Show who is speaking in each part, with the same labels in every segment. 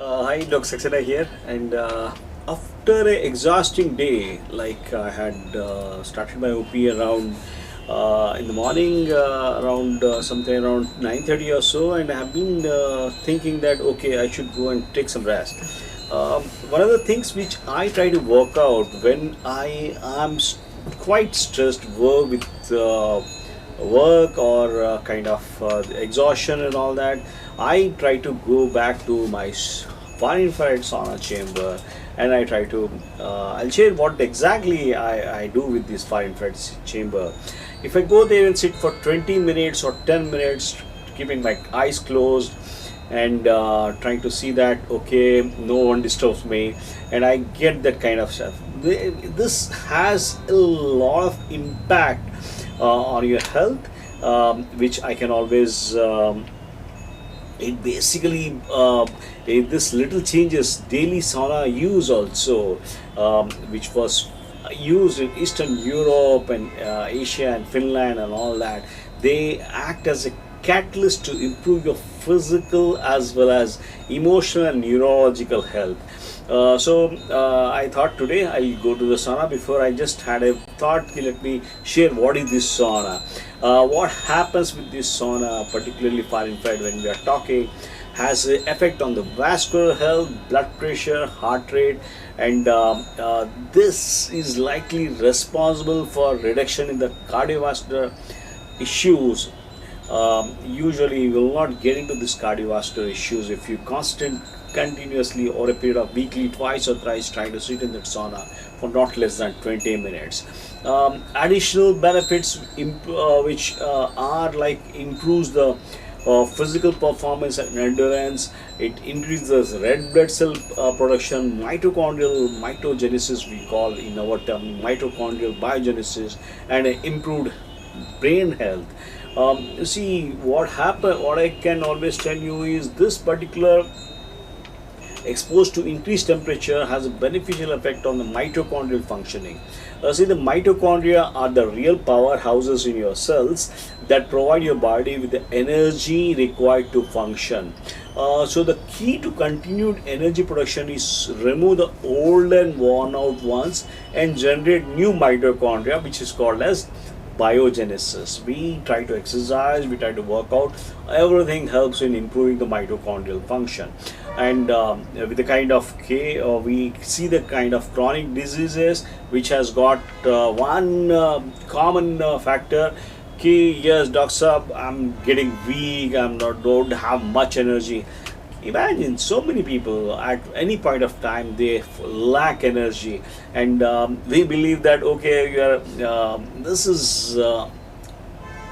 Speaker 1: Hi, Dr. Saxena here, and after an exhausting day, like I had started my OP around in the morning, around something around 9:30 or so, and I have been thinking that okay, I should go and take some rest. One of the things which I try to work out when I am quite stressed, work or kind of exhaustion and all that, I try to go back to my far infrared sauna chamber, and I try to I'll share what exactly I do with this far infrared chamber. If I go there and sit for 20 minutes or 10 minutes, keeping my eyes closed and trying to see that okay, no one disturbs me, and I get that kind of stuff. This has a lot of impact on your health, which I can always it basically this little changes daily sauna use also, which was used in Eastern Europe and Asia and Finland and all that. They act as a catalyst to improve your physical as well as emotional and neurological health. I thought today I'll go to the sauna. Before, I just had a thought, let me share what is this sauna. What happens with this sauna, particularly far infrared, when we are talking, has an effect on the vascular health, blood pressure, heart rate, and this is likely responsible for reduction in the cardiovascular issues. Usually you will not get into this cardiovascular issues if you continuously over a period of weekly, twice or thrice, trying to sit in that sauna for not less than 20 minutes. Additional benefits which are like improves the physical performance and endurance. It increases red blood cell production, mitochondrial mitogenesis, we call in our term mitochondrial biogenesis, and improved brain health. You see, what I can always tell you is this particular exposed to increased temperature has a beneficial effect on the mitochondrial functioning. See, the mitochondria are the real powerhouses in your cells that provide your body with the energy required to function. So the key to continued energy production is remove the old and worn out ones and generate new mitochondria, which is called as biogenesis. We try to exercise, we try to work out, everything helps in improving the mitochondrial function. And with the kind of we see the kind of chronic diseases which has got one common factor. Yes, doctor, I'm getting weak, don't have much energy. Imagine so many people at any point of time they lack energy, and we believe that okay, this is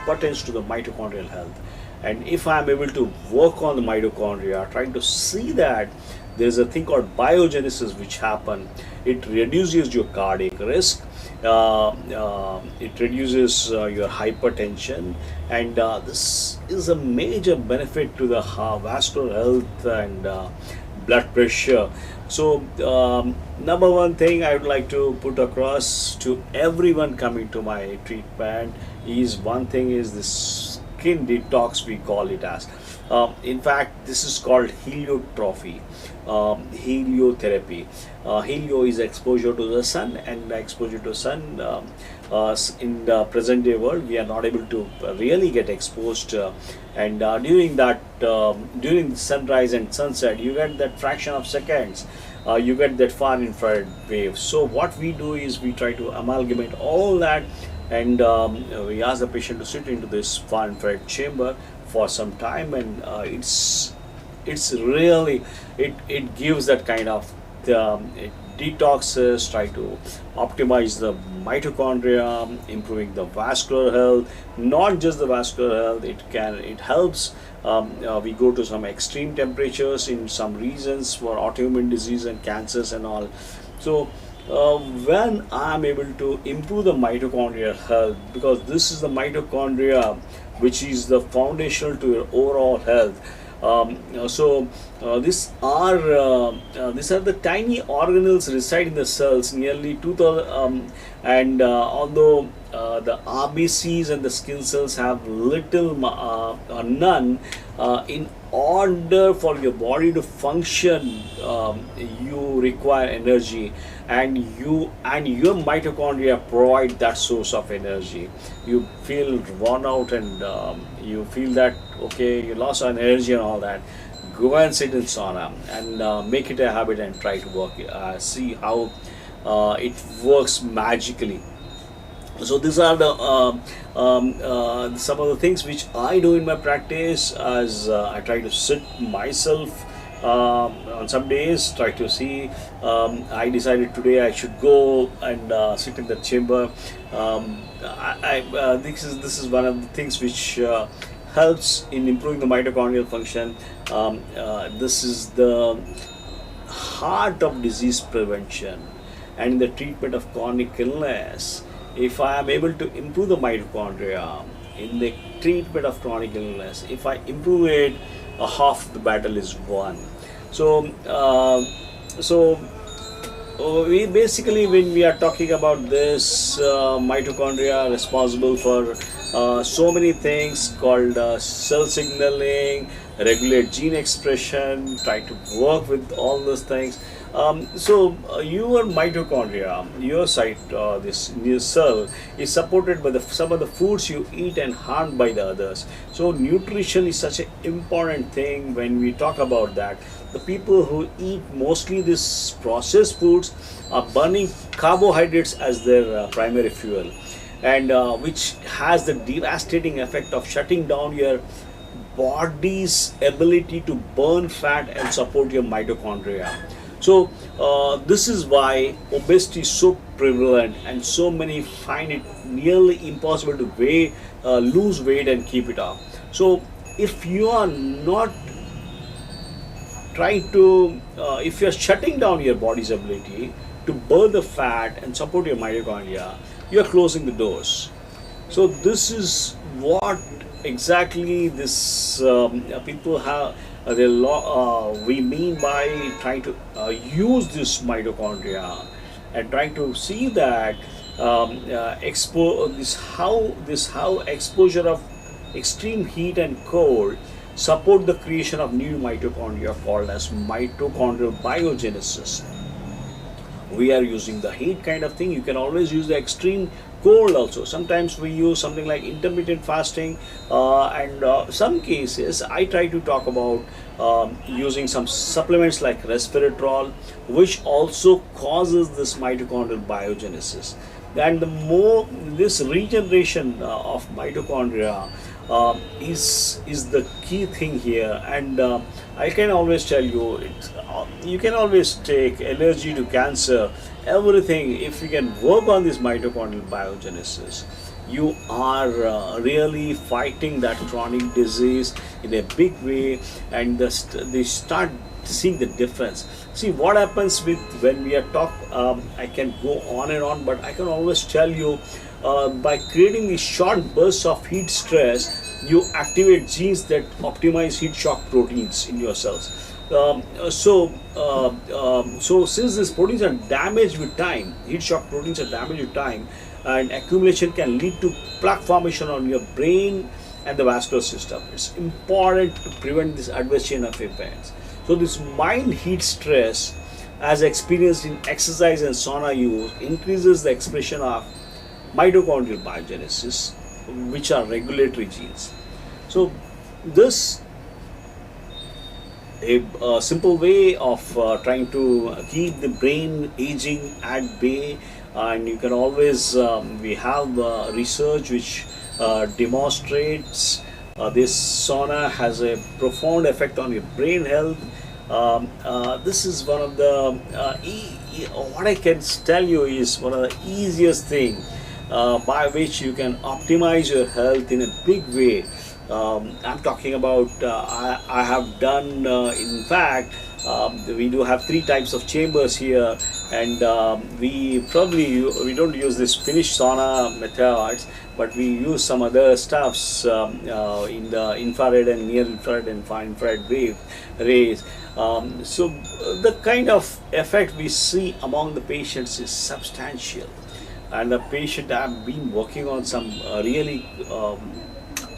Speaker 1: pertains to the mitochondrial health. And if I am able to work on the mitochondria, trying to see that there is a thing called biogenesis which happen, it reduces your cardiac risk, it reduces your hypertension, and this is a major benefit to the vascular health and blood pressure. So number one thing I would like to put across to everyone coming to my treatment is one thing is this skin detox, we call it as. In fact, this is called heliotrophy, heliotherapy. Helio is exposure to the sun, and exposure to sun in the present day world we are not able to really get exposed, and during that during sunrise and sunset you get that fraction of seconds, you get that far infrared wave. So what we do is we try to amalgamate all that, and we ask the patient to sit into this far infrared chamber for some time, and it's really it gives that kind of it detoxes, try to optimize the mitochondria, improving the vascular health. Not just the vascular health, it helps. We go to some extreme temperatures in some regions for autoimmune disease and cancers and all. So when I'm able to improve the mitochondrial health, because this is the mitochondria which is the foundational to your overall health. These are the tiny organelles reside in the cells, nearly 2000, and although the RBCs and the skin cells have little or none, in order for your body to function, you require energy, and your mitochondria provide that source of energy. You feel worn out, and you feel that okay, you lost on energy and all that. Go and sit in sauna and make it a habit and try to work. See how it works magically. So these are the some of the things which I do in my practice, as I try to sit myself on some days, try to see. I decided today I should go and sit in the chamber. This is one of the things which helps in improving the mitochondrial function. This is the heart of disease prevention and the treatment of chronic illness. If I am able to improve the mitochondria in the treatment of chronic illness, if I improve it, half the battle is won. So, we basically, when we are talking about this, mitochondria are responsible for so many things called cell signaling, regulate gene expression, try to work with all those things. Your mitochondria, your site, this new cell is supported by some of the foods you eat and harmed by the others. So nutrition is such an important thing when we talk about that. The people who eat mostly these processed foods are burning carbohydrates as their primary fuel, and which has the devastating effect of shutting down your body's ability to burn fat and support your mitochondria. So this is why obesity is so prevalent, and so many find it nearly impossible to lose weight and keep it off. So if you are not trying to, if you are shutting down your body's ability to burn the fat and support your mitochondria, you are closing the doors. So this is what exactly this people have we mean by trying to use this mitochondria, and trying to see that how exposure of extreme heat and cold support the creation of new mitochondria called as mitochondrial biogenesis. We are using the heat kind of thing. You can always use the extreme cold also. Sometimes we use something like intermittent fasting, and some cases I try to talk about using some supplements like resveratrol, which also causes this mitochondrial biogenesis. And the more this regeneration of mitochondria is the key thing here. And I can always tell you, you can always take allergy to cancer, everything. If you can work on this mitochondrial biogenesis, you are really fighting that chronic disease in a big way, and they start seeing the difference. See what happens with when we are I can go on and on, but I can always tell you, by creating these short bursts of heat stress, you activate genes that optimize heat shock proteins in your cells. So since these proteins are damaged with time, heat shock proteins are damaged with time, and accumulation can lead to plaque formation on your brain and the vascular system. It's important to prevent this adverse chain of events. So this mild heat stress, as experienced in exercise and sauna use, increases the expression of mitochondrial biogenesis, which are regulatory genes. So this a simple way of trying to keep the brain aging at bay. And you can always we have research which demonstrates this sauna has a profound effect on your brain health. This is one of the what I can tell you is one of the easiest thing by which you can optimize your health in a big way. I'm talking about I have done in fact we do have 3 types of chambers here, and we don't use this Finnish sauna methods, but we use some other stuffs in the infrared and near infrared and far infrared rays. So the kind of effect we see among the patients is substantial, and the patient have been working on some really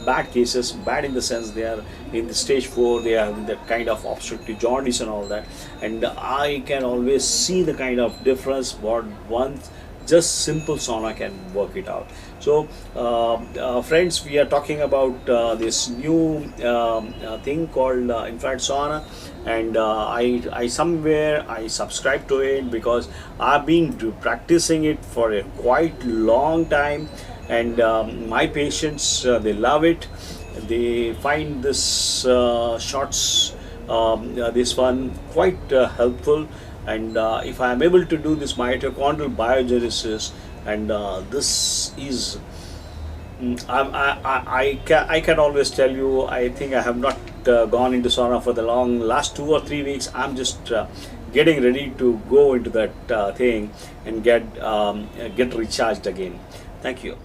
Speaker 1: bad cases. Bad in the sense they are in the stage 4, they are in the kind of obstructive jaundice and all that, and I can always see the kind of difference what once just simple sauna can work it out. So friends, we are talking about this new thing called infrared sauna, and I somewhere I subscribe to it because I've been practicing it for a quite long time, and my patients, they love it. They find this shots, this one quite helpful, and if I am able to do this mitochondrial biogenesis, and this is I can always tell you, I think I have not gone into sauna for the last 2 or 3 weeks. I'm just getting ready to go into that thing and get recharged again. Thank you.